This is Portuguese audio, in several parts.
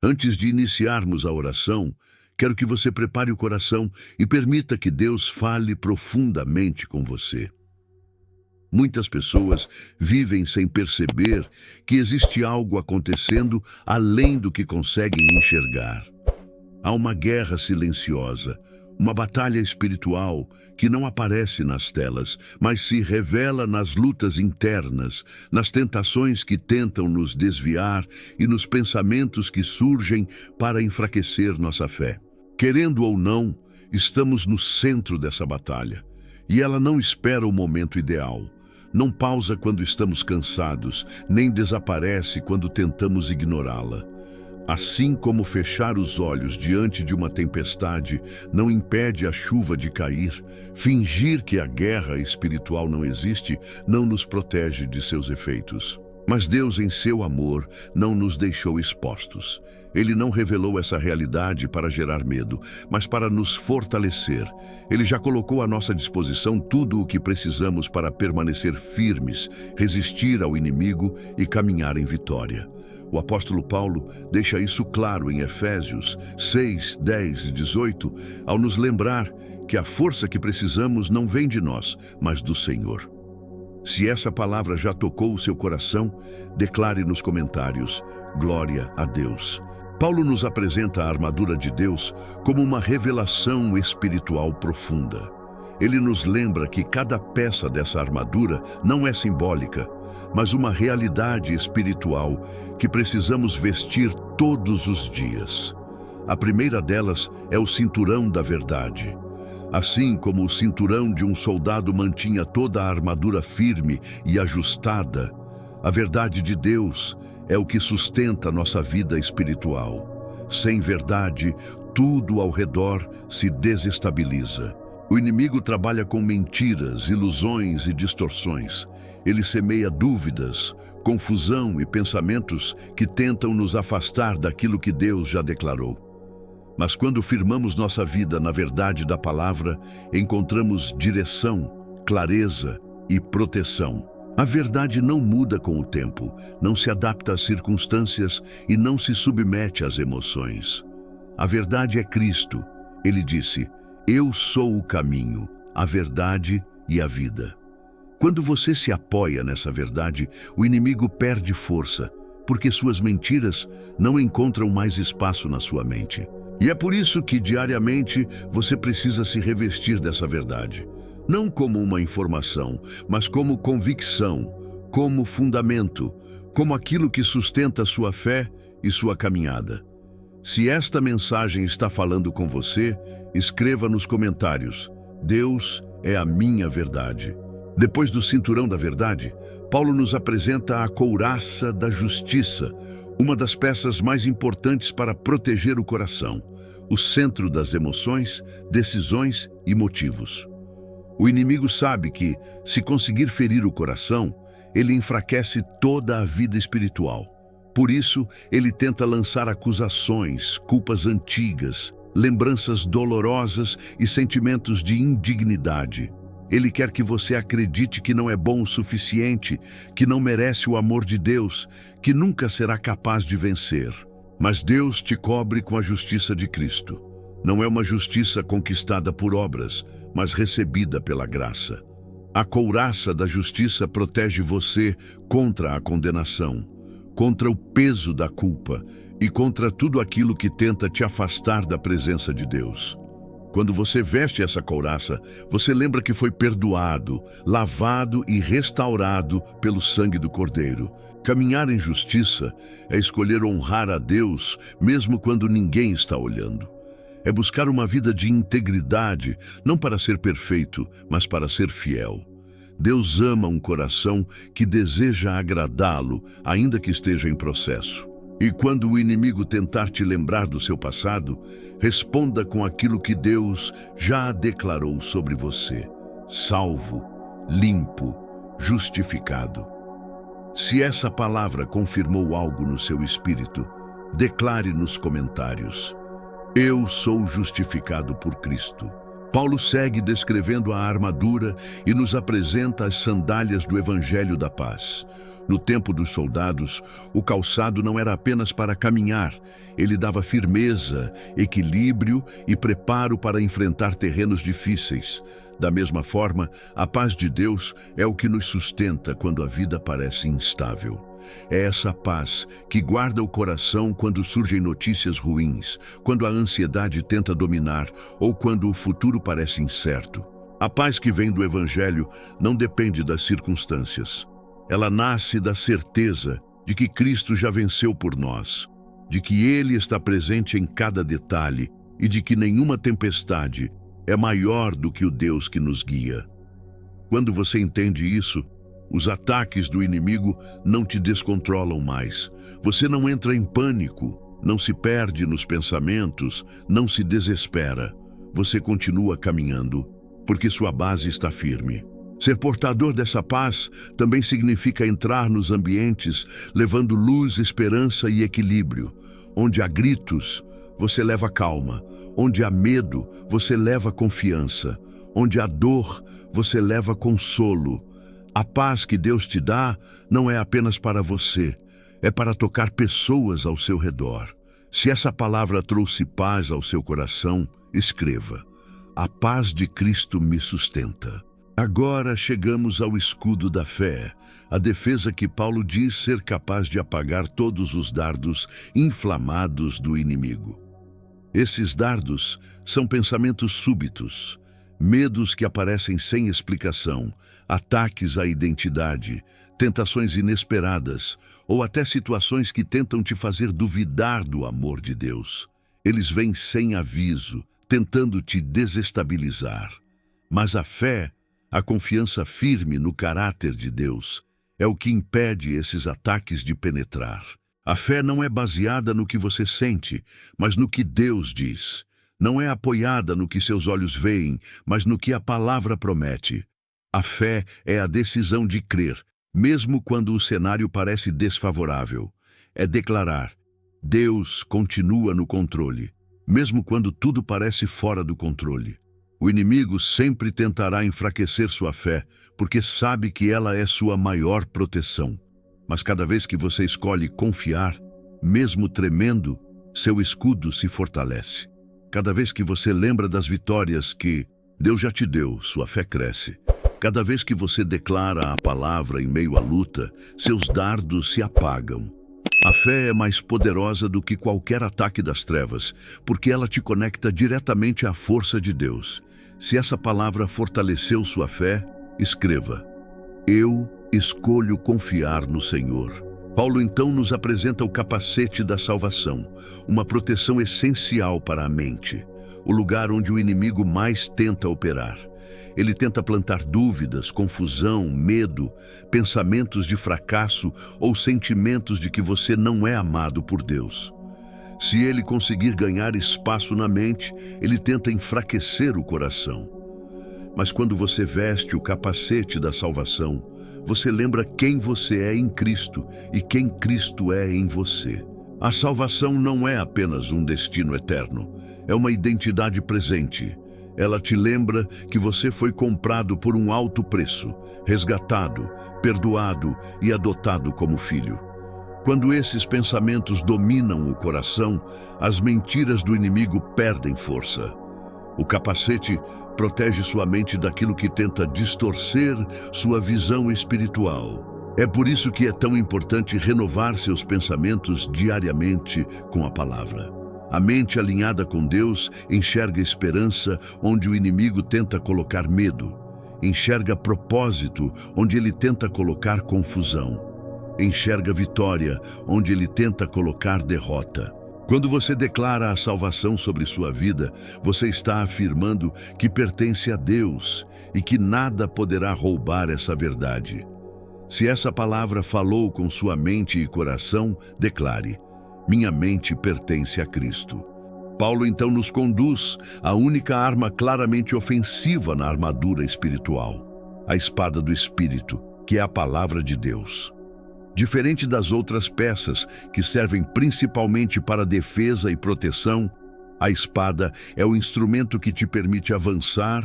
Antes de iniciarmos a oração, quero que você prepare o coração e permita que Deus fale profundamente com você. Muitas pessoas vivem sem perceber que existe algo acontecendo além do que conseguem enxergar. Há uma guerra silenciosa, uma batalha espiritual que não aparece nas telas, mas se revela nas lutas internas, nas tentações que tentam nos desviar e nos pensamentos que surgem para enfraquecer nossa fé. Querendo ou não, estamos no centro dessa batalha, e ela não espera o momento ideal. Não pausa quando estamos cansados, nem desaparece quando tentamos ignorá-la. Assim como fechar os olhos diante de uma tempestade não impede a chuva de cair, fingir que a guerra espiritual não existe não nos protege de seus efeitos. Mas Deus, em seu amor, não nos deixou expostos. Ele não revelou essa realidade para gerar medo, mas para nos fortalecer. Ele já colocou à nossa disposição tudo o que precisamos para permanecer firmes, resistir ao inimigo e caminhar em vitória. O apóstolo Paulo deixa isso claro em Efésios 6, 10 e 18, ao nos lembrar que a força que precisamos não vem de nós, mas do Senhor. Se essa palavra já tocou o seu coração, declare nos comentários: glória a Deus. Paulo nos apresenta a armadura de Deus como uma revelação espiritual profunda. Ele nos lembra que cada peça dessa armadura não é simbólica, mas uma realidade espiritual que precisamos vestir todos os dias. A primeira delas é o cinturão da verdade. Assim como o cinturão de um soldado mantinha toda a armadura firme e ajustada, a verdade de Deus é o que sustenta nossa vida espiritual. Sem verdade, tudo ao redor se desestabiliza. O inimigo trabalha com mentiras, ilusões e distorções. Ele semeia dúvidas, confusão e pensamentos que tentam nos afastar daquilo que Deus já declarou. Mas quando firmamos nossa vida na verdade da palavra, encontramos direção, clareza e proteção. A verdade não muda com o tempo, não se adapta às circunstâncias e não se submete às emoções. A verdade é Cristo. Ele disse: "Eu sou o caminho, a verdade e a vida." Quando você se apoia nessa verdade, o inimigo perde força, porque suas mentiras não encontram mais espaço na sua mente. E é por isso que diariamente você precisa se revestir dessa verdade. Não como uma informação, mas como convicção, como fundamento, como aquilo que sustenta sua fé e sua caminhada. Se esta mensagem está falando com você, escreva nos comentários: Deus é a minha verdade. Depois do cinturão da verdade, Paulo nos apresenta a couraça da justiça, uma das peças mais importantes para proteger o coração, o centro das emoções, decisões e motivos. O inimigo sabe que, se conseguir ferir o coração, ele enfraquece toda a vida espiritual. Por isso, ele tenta lançar acusações, culpas antigas, lembranças dolorosas e sentimentos de indignidade. Ele quer que você acredite que não é bom o suficiente, que não merece o amor de Deus, que nunca será capaz de vencer. Mas Deus te cobre com a justiça de Cristo. Não é uma justiça conquistada por obras, mas recebida pela graça. A couraça da justiça protege você contra a condenação, contra o peso da culpa e contra tudo aquilo que tenta te afastar da presença de Deus. Quando você veste essa couraça, você lembra que foi perdoado, lavado e restaurado pelo sangue do Cordeiro. Caminhar em justiça é escolher honrar a Deus mesmo quando ninguém está olhando. É buscar uma vida de integridade, não para ser perfeito, mas para ser fiel. Deus ama um coração que deseja agradá-lo, ainda que esteja em processo. E quando o inimigo tentar te lembrar do seu passado, responda com aquilo que Deus já declarou sobre você: salvo, limpo, justificado. Se essa palavra confirmou algo no seu espírito, declare nos comentários: eu sou justificado por Cristo. Paulo segue descrevendo a armadura e nos apresenta as sandálias do Evangelho da Paz. No tempo dos soldados, o calçado não era apenas para caminhar, ele dava firmeza, equilíbrio e preparo para enfrentar terrenos difíceis. Da mesma forma, a paz de Deus é o que nos sustenta quando a vida parece instável. É essa paz que guarda o coração quando surgem notícias ruins, quando a ansiedade tenta dominar ou quando o futuro parece incerto. A paz que vem do Evangelho não depende das circunstâncias. Ela nasce da certeza de que Cristo já venceu por nós, de que Ele está presente em cada detalhe e de que nenhuma tempestade é maior do que o Deus que nos guia. Quando você entende isso, os ataques do inimigo não te descontrolam mais. Você não entra em pânico, não se perde nos pensamentos, não se desespera. Você continua caminhando, porque sua base está firme. Ser portador dessa paz também significa entrar nos ambientes levando luz, esperança e equilíbrio. Onde há gritos, você leva calma. Onde há medo, você leva confiança. Onde há dor, você leva consolo. A paz que Deus te dá não é apenas para você, é para tocar pessoas ao seu redor. Se essa palavra trouxe paz ao seu coração, escreva: a paz de Cristo me sustenta. Agora chegamos ao escudo da fé, a defesa que Paulo diz ser capaz de apagar todos os dardos inflamados do inimigo. Esses dardos são pensamentos súbitos, medos que aparecem sem explicação, ataques à identidade, tentações inesperadas ou até situações que tentam te fazer duvidar do amor de Deus. Eles vêm sem aviso, tentando te desestabilizar. Mas a fé, a confiança firme no caráter de Deus, é o que impede esses ataques de penetrar. A fé não é baseada no que você sente, mas no que Deus diz. Não é apoiada no que seus olhos veem, mas no que a palavra promete. A fé é a decisão de crer, mesmo quando o cenário parece desfavorável. É declarar: Deus continua no controle, mesmo quando tudo parece fora do controle. O inimigo sempre tentará enfraquecer sua fé, porque sabe que ela é sua maior proteção. Mas cada vez que você escolhe confiar, mesmo tremendo, seu escudo se fortalece. Cada vez que você lembra das vitórias que Deus já te deu, sua fé cresce. Cada vez que você declara a palavra em meio à luta, seus dardos se apagam. A fé é mais poderosa do que qualquer ataque das trevas, porque ela te conecta diretamente à força de Deus. Se essa palavra fortaleceu sua fé, escreva: eu escolho confiar no Senhor. Paulo então nos apresenta o capacete da salvação, uma proteção essencial para a mente, o lugar onde o inimigo mais tenta operar. Ele tenta plantar dúvidas, confusão, medo, pensamentos de fracasso ou sentimentos de que você não é amado por Deus. Se ele conseguir ganhar espaço na mente, ele tenta enfraquecer o coração. Mas quando você veste o capacete da salvação, você lembra quem você é em Cristo e quem Cristo é em você. A salvação não é apenas um destino eterno, é uma identidade presente. Ela te lembra que você foi comprado por um alto preço, resgatado, perdoado e adotado como filho. Quando esses pensamentos dominam o coração, as mentiras do inimigo perdem força. O capacete protege sua mente daquilo que tenta distorcer sua visão espiritual. É por isso que é tão importante renovar seus pensamentos diariamente com a palavra. A mente alinhada com Deus enxerga esperança onde o inimigo tenta colocar medo. Enxerga propósito onde ele tenta colocar confusão. Enxerga vitória onde ele tenta colocar derrota. Quando você declara a salvação sobre sua vida, você está afirmando que pertence a Deus e que nada poderá roubar essa verdade. Se essa palavra falou com sua mente e coração, declare: minha mente pertence a Cristo. Paulo então nos conduz à única arma claramente ofensiva na armadura espiritual, a espada do Espírito, que é a palavra de Deus. Diferente das outras peças, que servem principalmente para defesa e proteção, A espada é o instrumento que te permite avançar,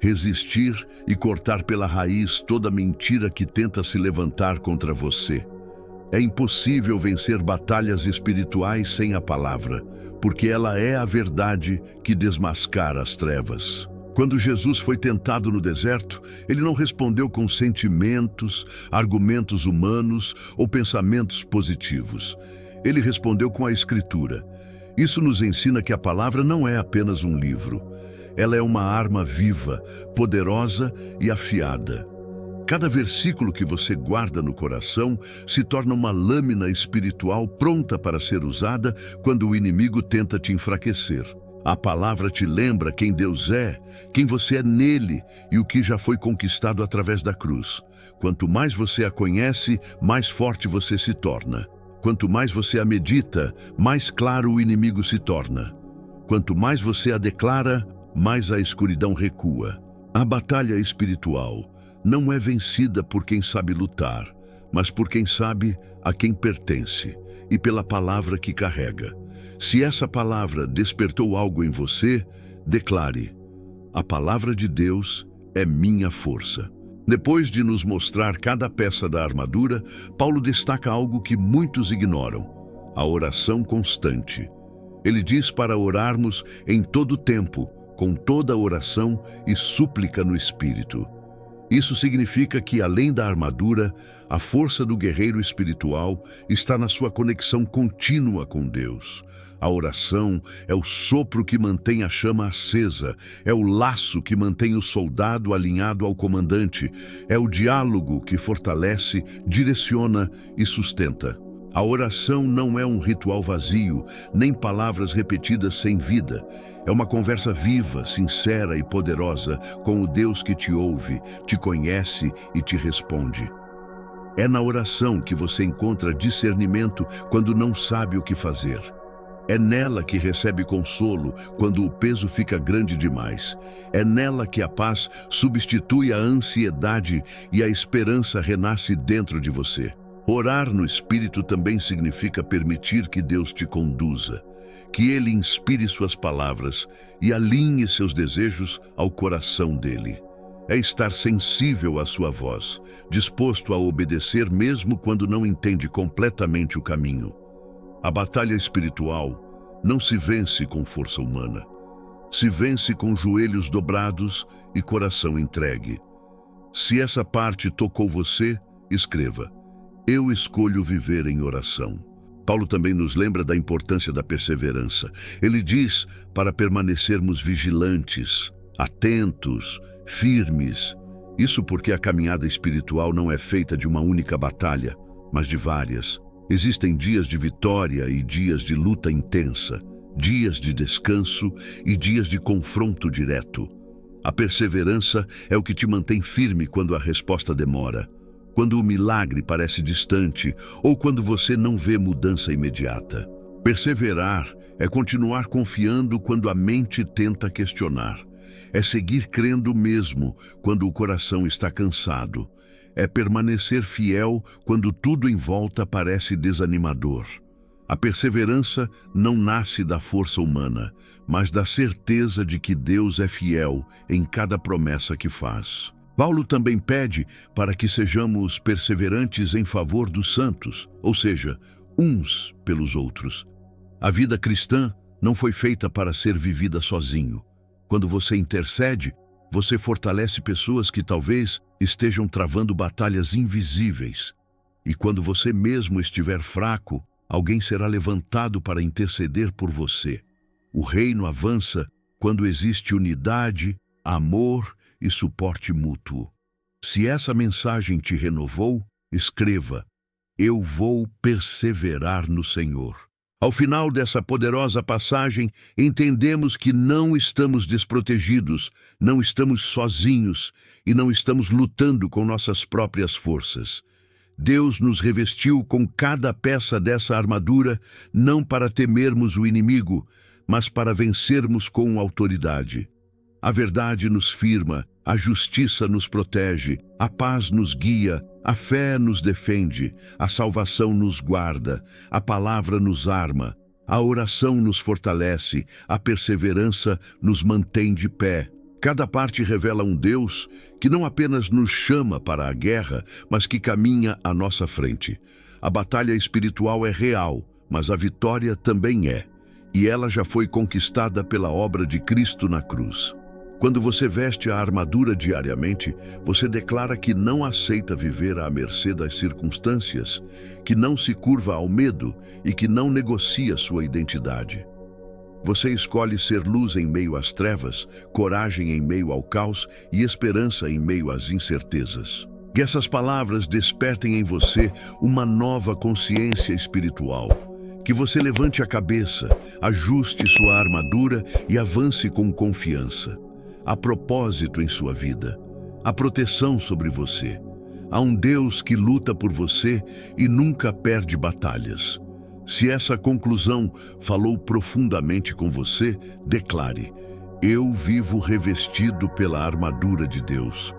resistir e cortar pela raiz toda mentira que tenta se levantar contra você. É impossível vencer batalhas espirituais sem a palavra, porque ela é a verdade que desmascara as trevas. Quando Jesus foi tentado no deserto, ele não respondeu com sentimentos, argumentos humanos ou pensamentos positivos. Ele respondeu com a Escritura. Isso nos ensina que a palavra não é apenas um livro. Ela é uma arma viva, poderosa e afiada. Cada versículo que você guarda no coração se torna uma lâmina espiritual pronta para ser usada quando o inimigo tenta te enfraquecer. A palavra te lembra quem Deus é, quem você é nele e o que já foi conquistado através da cruz. Quanto mais você a conhece, mais forte você se torna. Quanto mais você a medita, mais claro o inimigo se torna. Quanto mais você a declara, mais a escuridão recua. A batalha espiritual não é vencida por quem sabe lutar, mas por quem sabe a quem pertence e pela palavra que carrega. Se essa palavra despertou algo em você, declare: a palavra de Deus é minha força. Depois de nos mostrar cada peça da armadura, Paulo destaca algo que muitos ignoram: a oração constante. Ele diz para orarmos em todo tempo, com toda oração e súplica no Espírito. Isso significa que, além da armadura, a força do guerreiro espiritual está na sua conexão contínua com Deus. A oração é o sopro que mantém a chama acesa, é o laço que mantém o soldado alinhado ao comandante, é o diálogo que fortalece, direciona e sustenta. A oração não é um ritual vazio, nem palavras repetidas sem vida. É uma conversa viva, sincera e poderosa com o Deus que te ouve, te conhece e te responde. É na oração que você encontra discernimento quando não sabe o que fazer. É nela que recebe consolo quando o peso fica grande demais. É nela que a paz substitui a ansiedade e a esperança renasce dentro de você. Orar no Espírito também significa permitir que Deus te conduza, que Ele inspire suas palavras e alinhe seus desejos ao coração dele. É estar sensível à sua voz, disposto a obedecer mesmo quando não entende completamente o caminho. A batalha espiritual não se vence com força humana. Se vence com joelhos dobrados e coração entregue. Se essa parte tocou você, escreva: eu escolho viver em oração. Paulo também nos lembra da importância da perseverança. Ele diz para permanecermos vigilantes, atentos, firmes. Isso porque a caminhada espiritual não é feita de uma única batalha, mas de várias. Existem dias de vitória e dias de luta intensa, dias de descanso e dias de confronto direto. A perseverança é o que te mantém firme quando a resposta demora, quando o milagre parece distante ou quando você não vê mudança imediata. Perseverar é continuar confiando quando a mente tenta questionar. É seguir crendo mesmo quando o coração está cansado. É permanecer fiel quando tudo em volta parece desanimador. A perseverança não nasce da força humana, mas da certeza de que Deus é fiel em cada promessa que faz. Paulo também pede para que sejamos perseverantes em favor dos santos, ou seja, uns pelos outros. A vida cristã não foi feita para ser vivida sozinho. Quando você intercede, você fortalece pessoas que talvez estejam travando batalhas invisíveis. E quando você mesmo estiver fraco, alguém será levantado para interceder por você. O reino avança quando existe unidade, amor e suporte mútuo. Se essa mensagem te renovou, escreva: eu vou perseverar no Senhor. Ao final dessa poderosa passagem, entendemos que não estamos desprotegidos, não estamos sozinhos e não estamos lutando com nossas próprias forças. Deus nos revestiu com cada peça dessa armadura, não para temermos o inimigo, mas para vencermos com autoridade. A verdade nos firma, a justiça nos protege, a paz nos guia, a fé nos defende, a salvação nos guarda, a palavra nos arma, A oração nos fortalece, a perseverança nos mantém de pé. Cada parte revela um Deus que não apenas nos chama para a guerra, mas que caminha à nossa frente. A batalha espiritual é real, mas a vitória também é. E ela já foi conquistada pela obra de Cristo na cruz. Quando você veste a armadura diariamente, você declara que não aceita viver à mercê das circunstâncias, que não se curva ao medo e que não negocia sua identidade. Você escolhe ser luz em meio às trevas, coragem em meio ao caos e esperança em meio às incertezas. Que essas palavras despertem em você uma nova consciência espiritual. Que você levante a cabeça, ajuste sua armadura e avance com confiança. Há propósito em sua vida. Há proteção sobre você. Há um Deus que luta por você e nunca perde batalhas. Se essa conclusão falou profundamente com você, declare: eu vivo revestido pela armadura de Deus.